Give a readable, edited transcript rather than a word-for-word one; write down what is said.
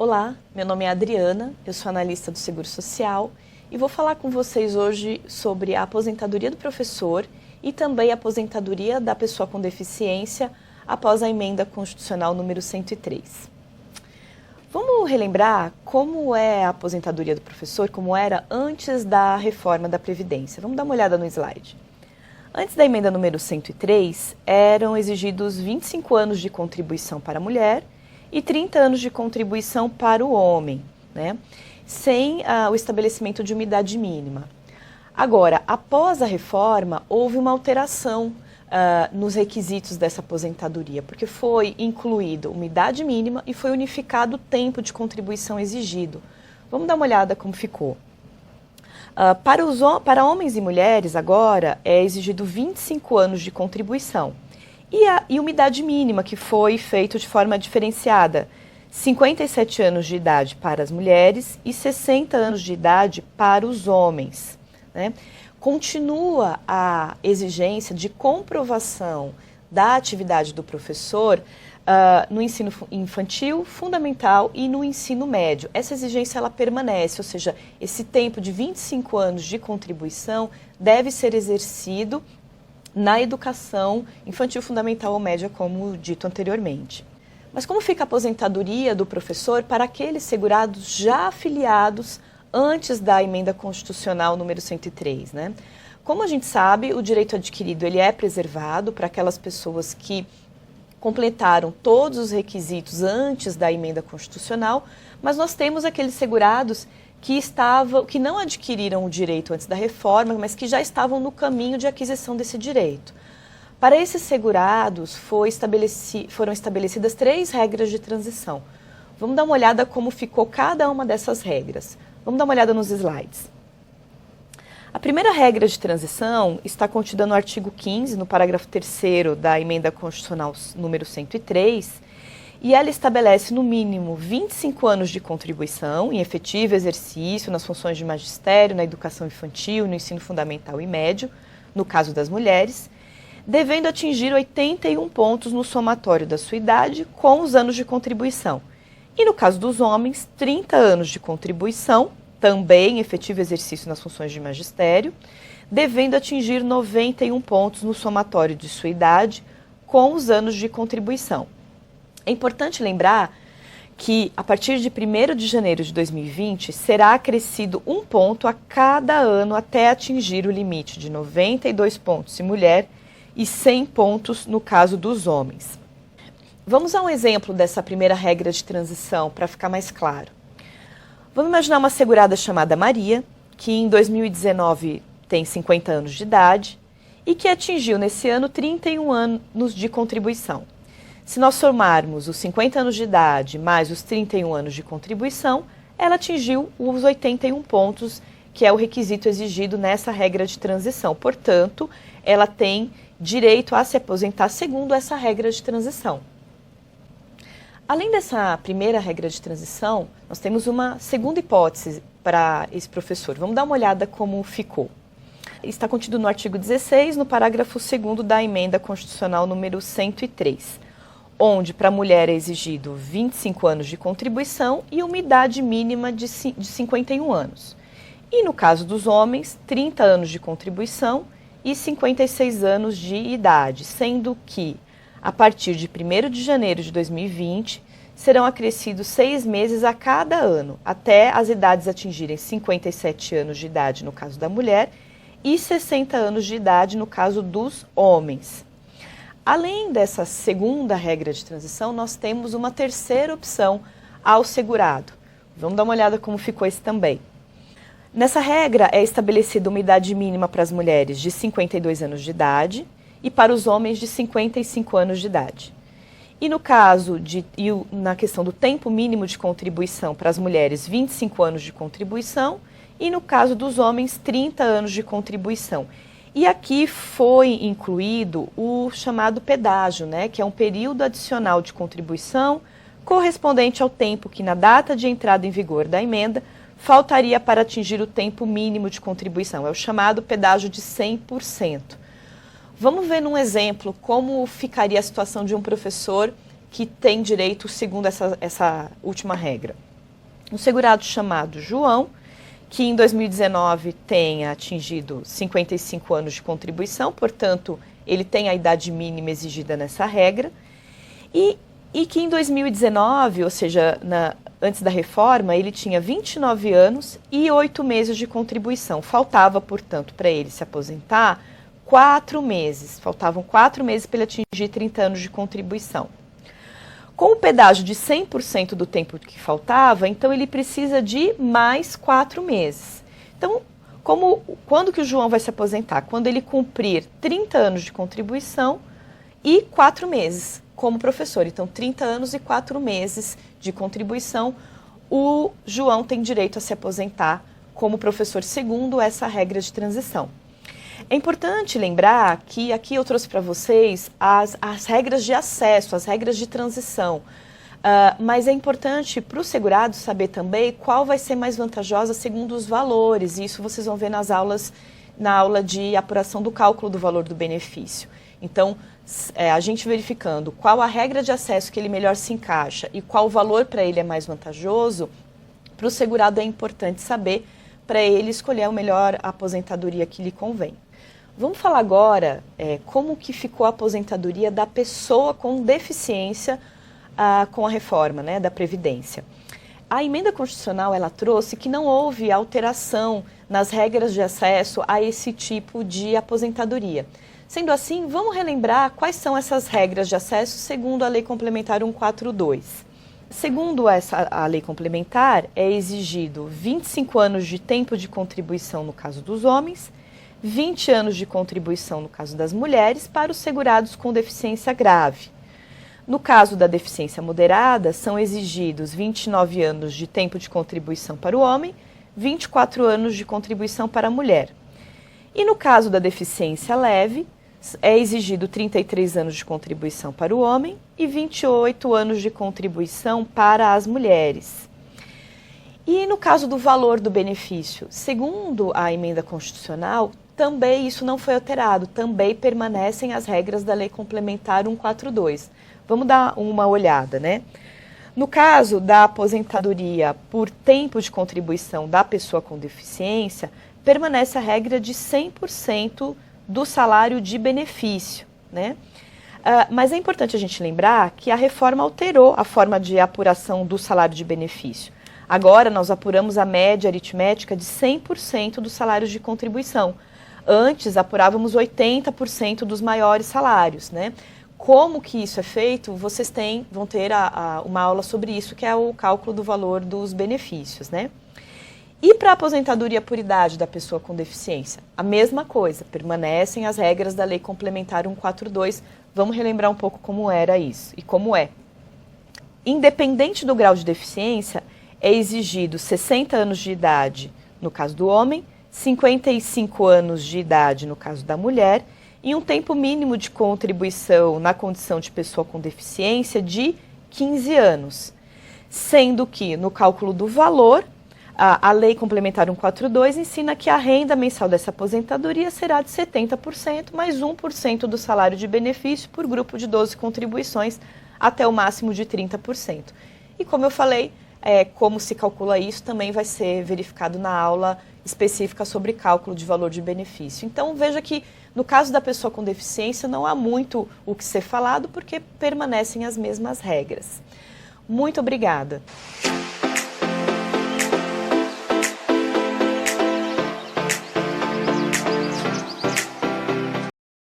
Olá, meu nome é Adriana, eu sou analista do Seguro Social e vou falar com vocês hoje sobre a aposentadoria do professor e também a aposentadoria da pessoa com deficiência após a emenda constitucional número 103. Vamos relembrar como é a aposentadoria do professor, como era antes da reforma da Previdência. Vamos dar uma olhada no slide. Antes da emenda número 103, eram exigidos 25 anos de contribuição para a mulher e 30 anos de contribuição para o homem, né? Sem o estabelecimento de uma idade mínima. Agora, após a reforma, houve uma alteração nos requisitos dessa aposentadoria, porque foi incluído uma idade mínima e foi unificado o tempo de contribuição exigido. Vamos dar uma olhada como ficou. Para homens e mulheres, agora, é exigido 25 anos de contribuição. E uma idade mínima, que foi feito de forma diferenciada, 57 anos de idade para as mulheres e 60 anos de idade para os homens, né? Continua a exigência de comprovação da atividade do professor no ensino infantil, fundamental e no ensino médio. Essa exigência ela permanece, ou seja, esse tempo de 25 anos de contribuição deve ser exercido na educação infantil, fundamental ou média, como dito anteriormente. Mas como fica a aposentadoria do professor para aqueles segurados já afiliados antes da emenda constitucional número 103, né? Como a gente sabe, o direito adquirido ele é preservado para aquelas pessoas que completaram todos os requisitos antes da emenda constitucional, mas nós temos aqueles segurados que não adquiriram o direito antes da reforma, mas que já estavam no caminho de aquisição desse direito. Para esses segurados foram estabelecidas 3 regras de transição. Vamos dar uma olhada como ficou cada uma dessas regras. Vamos dar uma olhada nos slides. A primeira regra de transição está contida no artigo 15, no parágrafo 3º da emenda constitucional número 103, e ela estabelece no mínimo 25 anos de contribuição em efetivo exercício nas funções de magistério, na educação infantil, no ensino fundamental e médio, no caso das mulheres, devendo atingir 81 pontos no somatório da sua idade com os anos de contribuição. E no caso dos homens, 30 anos de contribuição, também em efetivo exercício nas funções de magistério, devendo atingir 91 pontos no somatório de sua idade com os anos de contribuição. É importante lembrar que, a partir de 1º de janeiro de 2020, será acrescido 1 ponto a cada ano até atingir o limite de 92 pontos se mulher e 100 pontos no caso dos homens. Vamos a um exemplo dessa primeira regra de transição para ficar mais claro. Vamos imaginar uma segurada chamada Maria, que em 2019 tem 50 anos de idade e que atingiu nesse ano 31 anos de contribuição. Se nós somarmos os 50 anos de idade mais os 31 anos de contribuição, ela atingiu os 81 pontos, que é o requisito exigido nessa regra de transição. Portanto, ela tem direito a se aposentar segundo essa regra de transição. Além dessa primeira regra de transição, nós temos uma segunda hipótese para esse professor. Vamos dar uma olhada como ficou. Está contido no artigo 16, no parágrafo 2º da emenda constitucional número 103. Onde para a mulher é exigido 25 anos de contribuição e uma idade mínima de 51 anos. E no caso dos homens, 30 anos de contribuição e 56 anos de idade, sendo que, a partir de 1º de janeiro de 2020, serão acrescidos 6 meses a cada ano, até as idades atingirem 57 anos de idade no caso da mulher e 60 anos de idade no caso dos homens. Além dessa segunda regra de transição, nós temos uma terceira opção ao segurado. Vamos dar uma olhada como ficou esse também. Nessa regra é estabelecida uma idade mínima para as mulheres de 52 anos de idade e para os homens de 55 anos de idade. E no caso na questão do tempo mínimo de contribuição para as mulheres, 25 anos de contribuição e no caso dos homens, 30 anos de contribuição. E aqui foi incluído o chamado pedágio, né, que é um período adicional de contribuição correspondente ao tempo que, na data de entrada em vigor da emenda, faltaria para atingir o tempo mínimo de contribuição. É o chamado pedágio de 100%. Vamos ver num exemplo como ficaria a situação de um professor que tem direito segundo essa última regra. Um segurado chamado João, que em 2019 tenha atingido 55 anos de contribuição, portanto, ele tem a idade mínima exigida nessa regra, e que em 2019, ou seja, antes da reforma, ele tinha 29 anos e 8 meses de contribuição. Faltava, portanto, para ele se aposentar 4 meses. Faltavam 4 meses para ele atingir 30 anos de contribuição. Com o pedágio de 100% do tempo que faltava, então ele precisa de mais 4 meses. Então, quando que o João vai se aposentar? Quando ele cumprir 30 anos de contribuição e 4 meses como professor. Então, 30 anos e 4 meses de contribuição, o João tem direito a se aposentar como professor segundo essa regra de transição. É importante lembrar que aqui eu trouxe para vocês as regras de acesso, as regras de transição. Mas é importante para o segurado saber também qual vai ser mais vantajosa segundo os valores. E isso vocês vão ver na aula de apuração do cálculo do valor do benefício. Então, a gente verificando qual a regra de acesso que ele melhor se encaixa e qual valor para ele é mais vantajoso, para o segurado é importante saber para ele escolher a melhor aposentadoria que lhe convém. Vamos falar agora como que ficou a aposentadoria da pessoa com deficiência com a reforma, né, da Previdência. A emenda constitucional ela trouxe que não houve alteração nas regras de acesso a esse tipo de aposentadoria. Sendo assim, vamos relembrar quais são essas regras de acesso segundo a Lei Complementar 142. Segundo a Lei Complementar, é exigido 25 anos de tempo de contribuição no caso dos homens, 20 anos de contribuição no caso das mulheres para os segurados com deficiência grave. No caso da deficiência moderada, são exigidos 29 anos de tempo de contribuição para o homem, 24 anos de contribuição para a mulher. E no caso da deficiência leve, é exigido 33 anos de contribuição para o homem e 28 anos de contribuição para as mulheres. E no caso do valor do benefício, segundo a emenda constitucional, também isso não foi alterado, também permanecem as regras da Lei Complementar 142. Vamos dar uma olhada, né? No caso da aposentadoria por tempo de contribuição da pessoa com deficiência, permanece a regra de 100% do salário de benefício, né? Mas é importante a gente lembrar que a reforma alterou a forma de apuração do salário de benefício. Agora nós apuramos a média aritmética de 100% dos salários de contribuição. Antes apurávamos 80% dos maiores salários, né? Como que isso é feito? Vocês vão ter uma aula sobre isso, que é o cálculo do valor dos benefícios, né? E para a aposentadoria por idade da pessoa com deficiência? A mesma coisa, permanecem as regras da Lei Complementar 142. Vamos relembrar um pouco como era isso e como é. Independente do grau de deficiência, é exigido 60 anos de idade no caso do homem, 55 anos de idade no caso da mulher e um tempo mínimo de contribuição na condição de pessoa com deficiência de 15 anos. Sendo que, no cálculo do valor, a Lei Complementar 142 ensina que a renda mensal dessa aposentadoria será de 70%, mais 1% do salário de benefício por grupo de 12 contribuições, até o máximo de 30%. E como eu falei, como se calcula isso também vai ser verificado na aula específica sobre cálculo de valor de benefício. Então, veja que no caso da pessoa com deficiência não há muito o que ser falado porque permanecem as mesmas regras. Muito obrigada.